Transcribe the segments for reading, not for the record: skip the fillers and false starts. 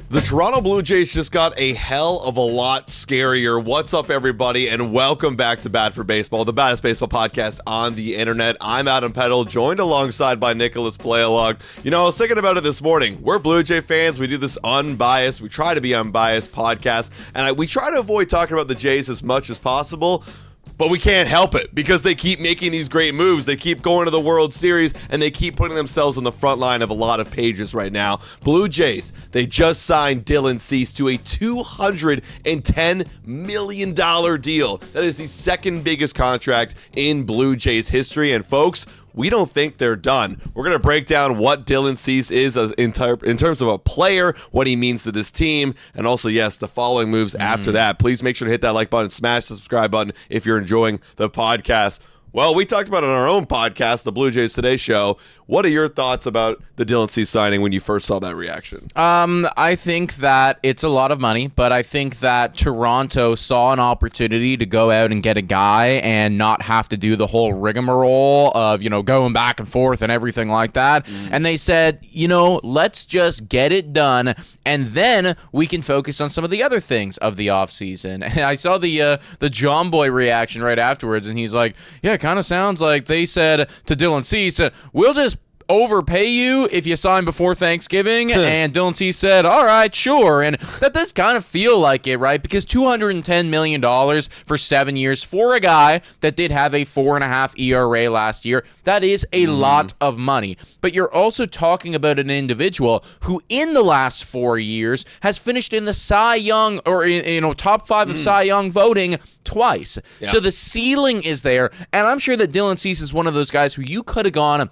The Toronto Blue Jays just got a hell of a lot scarier. What's up, everybody, and welcome back to Bad for Baseball, the baddest baseball podcast on the internet. I'm Adam Peddle, joined alongside by Nicholas Playalog. You know, I was thinking about it this morning. We're Blue Jay fans. We do this unbiased. We try to be unbiased podcast, and we try to avoid talking about the Jays as much as possible. But we can't help it because they keep making these great moves. They keep going to the World Series, and they keep putting themselves on the front line of a lot of pages right now. Blue Jays, they just signed Dylan Cease to a $210 million deal. That is the second biggest contract in Blue Jays history. And folks, we don't think they're done. We're going to break down what Dylan Cease is in terms of a player, what he means to this team, and also, yes, the following moves after that. Please make sure to hit that like button, smash the subscribe button if you're enjoying the podcast. Well, we talked about it on our own podcast, the Blue Jays Today Show. What are your thoughts about the Dylan Cease signing when you first saw that reaction? I think that it's a lot of money, but I think that Toronto saw an opportunity to go out and get a guy and not have to do the whole rigmarole of, going back and forth and everything like that. And they said, let's just get it done, and then we can focus on some of the other things of the offseason. And I saw the John Boy reaction right afterwards, and he's like, yeah, it kind of sounds like they said to Dylan Cease, we'll just overpay you if you sign before Thanksgiving. And Dylan Cease said, all right, sure. And that does kind of feel like it, right? Because $210 million for 7 years for a guy that did have a 4.5 ERA last year, that is a lot of money. But you're also talking about an individual who in the last 4 years has finished in the Cy Young or top 5 of Cy Young voting twice. Yeah. So the ceiling is there. And I'm sure that Dylan Cease is one of those guys who you could have gone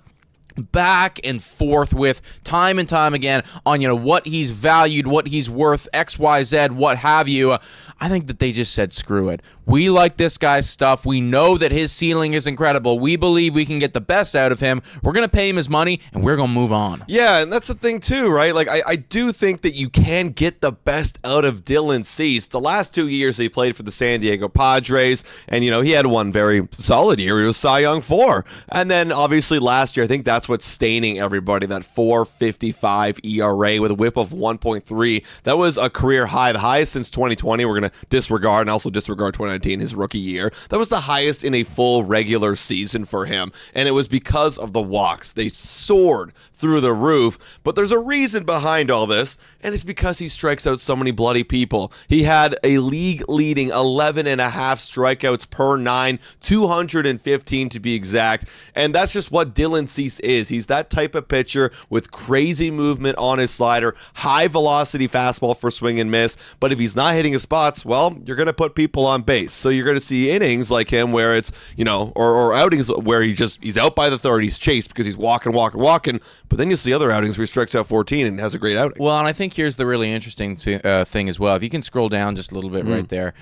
back and forth with time and time again on what he's valued, what he's worth, XYZ, what have you. I think that they just said screw it. We like this guy's stuff. We know that his ceiling is incredible. We believe we can get the best out of him. We're going to pay him his money, and we're going to move on. Yeah, and that's the thing, too, right? Like, I do think that you can get the best out of Dylan Cease. The last 2 years he played for the San Diego Padres, and, he had one very solid year. He was Cy Young 4. And then, obviously, last year, I think that's what's staining everybody, that 4.55 ERA with a whip of 1.3. That was a career high, the highest since 2020. We're going to disregard and also disregard 2019, his rookie year. That was the highest in a full regular season for him, and it was because of the walks. They soared through the roof, but there's a reason behind all this, and it's because he strikes out so many bloody people. He had a league-leading 11.5 strikeouts per 9, 215 to be exact, and that's just what Dylan Cease is. He's that type of pitcher with crazy movement on his slider, high-velocity fastball for swing and miss, but if he's not hitting his spots, well, you're going to put people on base. So you're going to see innings like him where it's, or outings where he's out by the third, he's chased because he's walking, but then you'll see other outings where he strikes out 14 and has a great outing. Well, and I think here's the really interesting thing as well. If you can scroll down just a little bit right there,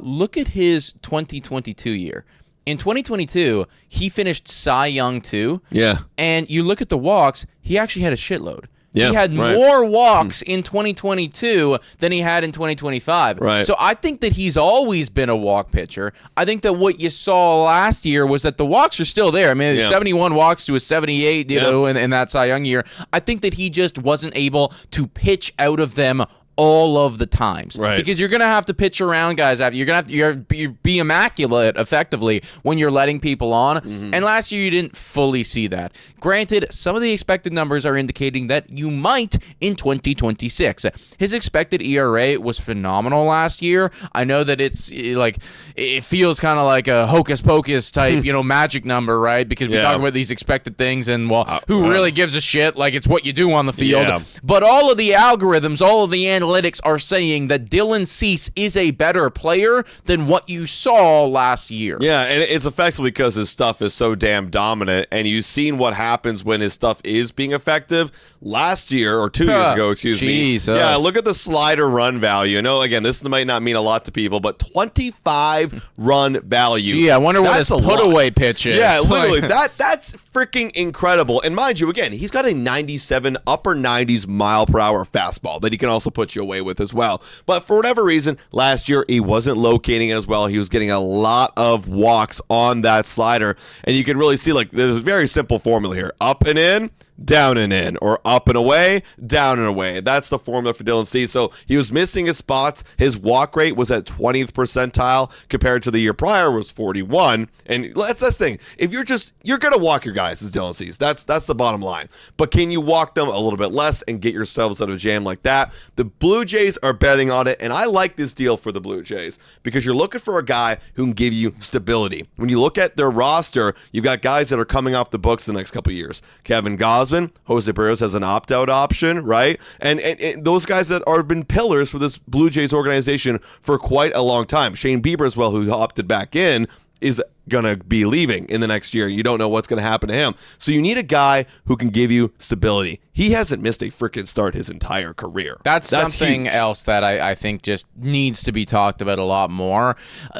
look at his 2022 year. In 2022, he finished Cy Young 2. Yeah. And you look at the walks, he actually had a shitload. Yeah, he had more walks in 2022 than he had in 2025. Right. So I think that he's always been a walk pitcher. I think that what you saw last year was that the walks are still there. I mean, 71 walks to a 78, in that Cy Young year. I think that he just wasn't able to pitch out of them all of the times, right? Because you're gonna have to pitch around guys after. You're gonna have to be immaculate effectively when you're letting people on. And last year you didn't fully see that. Granted, some of the expected numbers are indicating that you might in 2026. His expected ERA was phenomenal last year. I know that it feels kind of like a hocus pocus type, magic number, right? Because we talk about these expected things, and who really gives a shit? Like, it's what you do on the field. Yeah. But all of the algorithms, all of the analytics are saying that Dylan Cease is a better player than what you saw last year. Yeah, and it's effectively because his stuff is so damn dominant, and you've seen what happens when his stuff is being effective. Last year, or 2 years ago, excuse me. Yeah, look at the slider run value. I know, again, this might not mean a lot to people, but 25 run value. Gee, I wonder what his put-away pitch is. Yeah, literally, that's freaking incredible. And mind you, again, he's got a 97, upper 90s mile per hour fastball that he can also put you away with as well. But for whatever reason, last year, he wasn't locating as well. He was getting a lot of walks on that slider. And you can really see, there's a very simple formula here. Up and in, down and in, or up and away, down and away. That's the formula for Dylan Cease. So he was missing his spots. His walk rate was at 20th percentile compared to the year prior was 41. And that's the thing. If you're going to walk your guys as Dylan Cease. That's the bottom line. But can you walk them a little bit less and get yourselves out of a jam like that? The Blue Jays are betting on it, and I like this deal for the Blue Jays because you're looking for a guy who can give you stability. When you look at their roster, you've got guys that are coming off the books the next couple of years. Kevin Gausman, Jose Barrios has an opt-out option, right? And those guys that are been pillars for this Blue Jays organization for quite a long time. Shane Bieber as well, who opted back in, is going to be leaving in the next year. You don't know what's going to happen to him. So you need a guy who can give you stability. He hasn't missed a freaking start his entire career. That's something huge. Else that I think just needs to be talked about a lot more.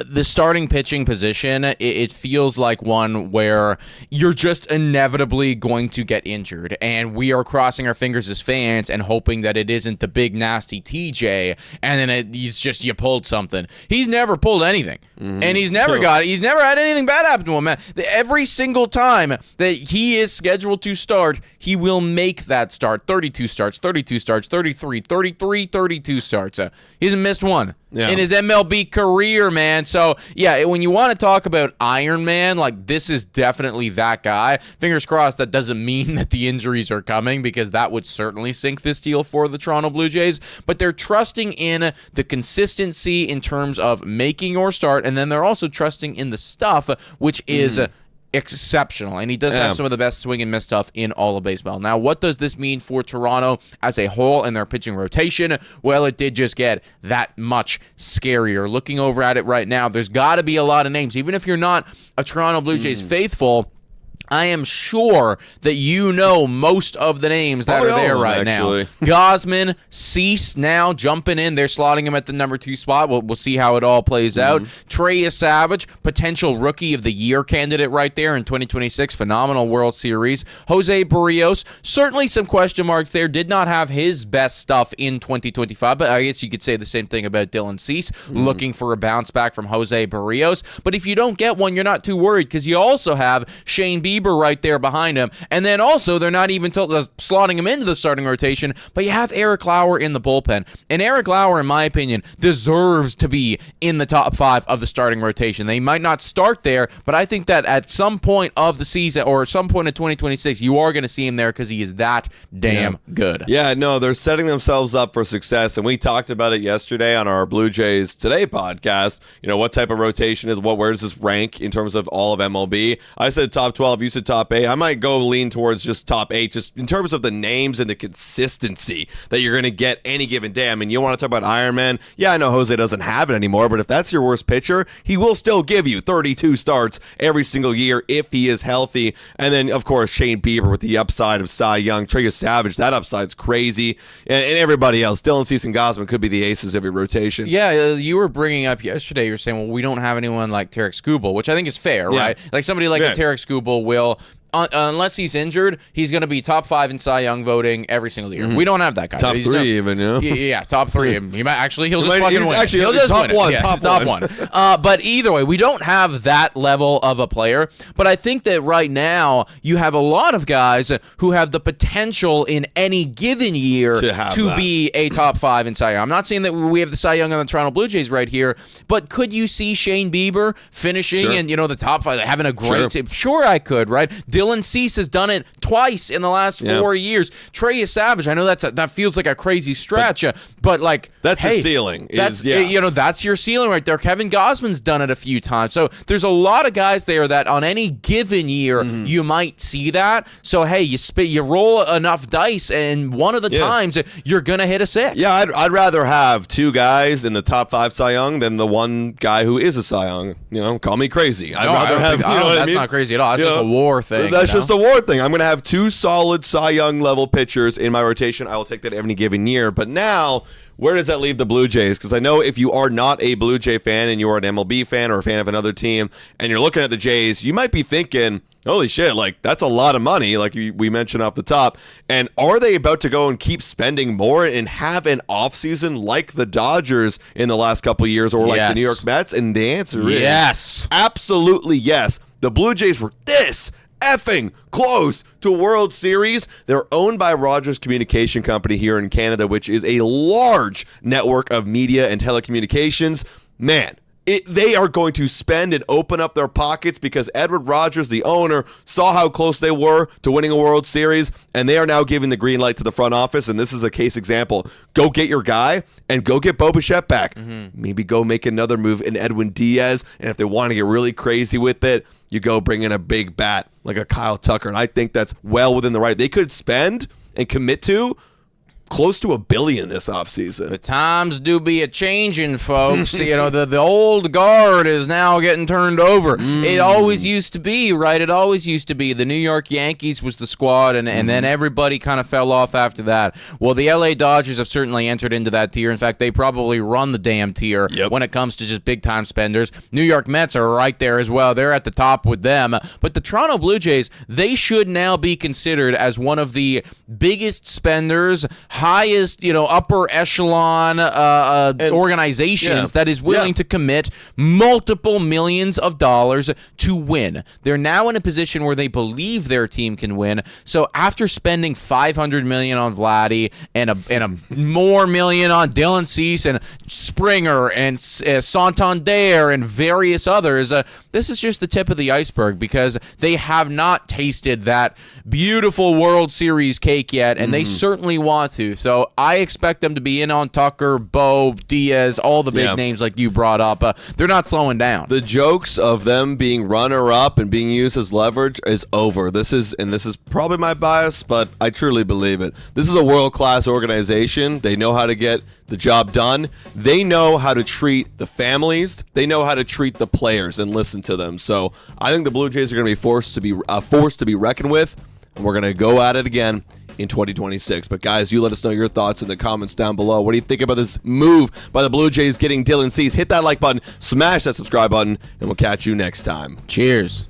The starting pitching position, it feels like one where you're just inevitably going to get injured. And we are crossing our fingers as fans and hoping that it isn't the big nasty TJ and then it's just you pulled something. He's never pulled anything. Mm-hmm. And he's never had anything bad happen to him, man. Every single time that he is scheduled to start, he will make that start. 32 starts, 33, 32 starts. He hasn't missed one in his MLB career, man. So, yeah, when you want to talk about Iron Man, like, this is definitely that guy. Fingers crossed that doesn't mean that the injuries are coming, because that would certainly sink this deal for the Toronto Blue Jays. But they're trusting in the consistency in terms of making your start, and then they're also trusting in the stuff, which is exceptional, and he does have some of the best swing and miss stuff in all of baseball. Now, what does this mean for Toronto as a whole in their pitching rotation? Well, it did just get that much scarier. Looking over at it right now, there's got to be a lot of names. Even if you're not a Toronto Blue Jays faithful, I am sure that you know most of the names that are there right now. Gausman, Cease now jumping in. They're slotting him at the number 2 spot. We'll see how it all plays out. Trey Savage, potential Rookie of the Year candidate right there in 2026. Phenomenal World Series. Jose Barrios, certainly some question marks there. Did not have his best stuff in 2025, but I guess you could say the same thing about Dylan Cease. Looking for a bounce back from Jose Barrios. But if you don't get one, you're not too worried, because you also have Shane Bieber right there behind him. And then also, they're not even slotting him into the starting rotation, but you have Eric Lauer in the bullpen. And Eric Lauer, in my opinion, deserves to be in the top 5 of the starting rotation. They might not start there, but I think that at some point of the season, or some point in 2026, you are going to see him there, because he is that damn good. Yeah, no, they're setting themselves up for success, and we talked about it yesterday on our Blue Jays Today podcast. You know, what type of rotation is what? Where does this rank in terms of all of MLB? I said top 12. You said top 8. I might go lean towards just top 8, just in terms of the names and the consistency that you're going to get any given day. I mean, you want to talk about Iron Man? Yeah, I know Jose doesn't have it anymore, but if that's your worst pitcher, he will still give you 32 starts every single year if he is healthy. And then, of course, Shane Bieber with the upside of Cy Young. Trey Savage, that upside's crazy. And everybody else, Dylan Cease and Gausman could be the aces of your rotation. Yeah, you were bringing up yesterday, you were saying, well, we don't have anyone like Tarek Skubal, which I think is fair, right? Like somebody like a Tarek Skubal will, unless he's injured, he's going to be top 5 in Cy Young voting every single year. We don't have that guy. Top 3 even, Yeah, top 3. He might actually, he'll just fucking win. Actually, he'll just top win 1, yeah, top 1. But either way, we don't have that level of a player. But I think that right now, you have a lot of guys who have the potential in any given year to be a top 5 in Cy Young. I'm not saying that we have the Cy Young on the Toronto Blue Jays right here, but could you see Shane Bieber finishing in, the top 5, having a great team? Sure, I could, right? Dylan Cease has done it twice in the last 4 years. Trey Savage, I know that feels like a crazy stretch, but like that's his ceiling. That's your ceiling right there. Kevin Gausman's done it a few times. So there's a lot of guys there that on any given year you might see that. So hey, you roll enough dice, and one of the times you're gonna hit a 6. Yeah, I'd rather have 2 guys in the top 5 Cy Young than the one guy who is a Cy Young. Call me crazy. I'd rather have. That's not crazy at all. That's just a war thing. That's just a war thing. I'm going to have 2 solid Cy Young level pitchers in my rotation. I will take that every given year. But now, where does that leave the Blue Jays? Because I know if you are not a Blue Jay fan and you are an MLB fan or a fan of another team and you're looking at the Jays, you might be thinking, holy shit, like that's a lot of money, like we mentioned off the top. And are they about to go and keep spending more and have an offseason like the Dodgers in the last couple of years, or like the New York Mets? And the answer is yes. Absolutely yes. The Blue Jays were this effing close to a World Series. They're owned by Rogers Communication Company here in Canada, which is a large network of media and telecommunications. Man, they are going to spend and open up their pockets because Edward Rogers, the owner, saw how close they were to winning a World Series, and they are now giving the green light to the front office, and this is a case example. Go get your guy, and go get Bo Bichette back. Maybe go make another move in Edwin Diaz, and if they want to get really crazy with it, you go bring in a big bat like a Kyle Tucker, and I think that's well within the right. They could spend and commit to close to $1 billion this offseason. The times do be a changing, folks. The old guard is now getting turned over. It always used to be, right? It always used to be. The New York Yankees was the squad, and then everybody kind of fell off after that. Well, the LA Dodgers have certainly entered into that tier. In fact, they probably run the damn tier when it comes to just big-time spenders. New York Mets are right there as well. They're at the top with them. But the Toronto Blue Jays, they should now be considered as one of the biggest spenders, highest, upper echelon organizations that is willing to commit multiple millions of dollars to win. They're now in a position where they believe their team can win. So after spending $500 million on Vladdy and a more million on Dylan Cease and Springer and Santander and various others, this is just the tip of the iceberg because they have not tasted that beautiful World Series cake yet, and they certainly want to. So I expect them to be in on Tucker, Bo, Diaz, all the big names like you brought up. They're not slowing down. The jokes of them being runner-up and being used as leverage is over. This is probably my bias, but I truly believe it. This is a world-class organization. They know how to get the job done. They know how to treat the families. They know how to treat the players and listen to them. So I think the Blue Jays are going to be forced to be reckoned with, and we're going to go at it again in 2026. But guys, you let us know your thoughts in the comments down below. What do you think about this move by the Blue Jays getting Dylan Cease? Hit that like button, smash that subscribe button, and we'll catch you next time. Cheers.